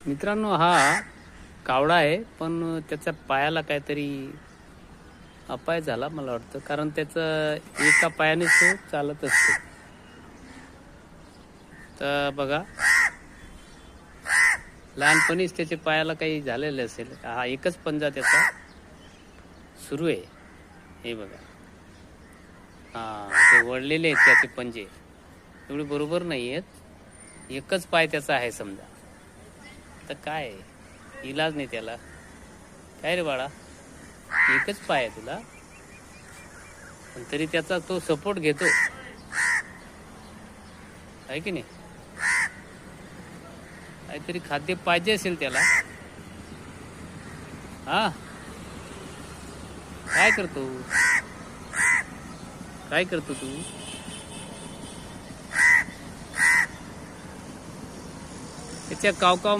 मित्रांनो, हा कावळा आहे, पण त्याच्या पायाला काहीतरी अपाय झाला मला वाटतं, कारण त्याचं एका पायाने तो चालत असतो. तर बघा, लहानपणीच त्याच्या पायाला काही झालेलं असेल. हा एकच पंजा त्याचा सुरू आहे. हे बघा, ते वळलेले आहेत त्याचे पंजे, एवढे बरोबर नाही आहेत. एकच पाय त्याचा आहे समजा. तर काय इलाज नाही त्याला. काय रे बाळा, एकच पाय आहे तुला, पण तरी त्याचा तो सपोर्ट घेतो, आहे की नाही. काहीतरी खाद्य पाहिजे असेल त्याला. हा, काय करतो, काय करतो तू? त्याच्या कावकाव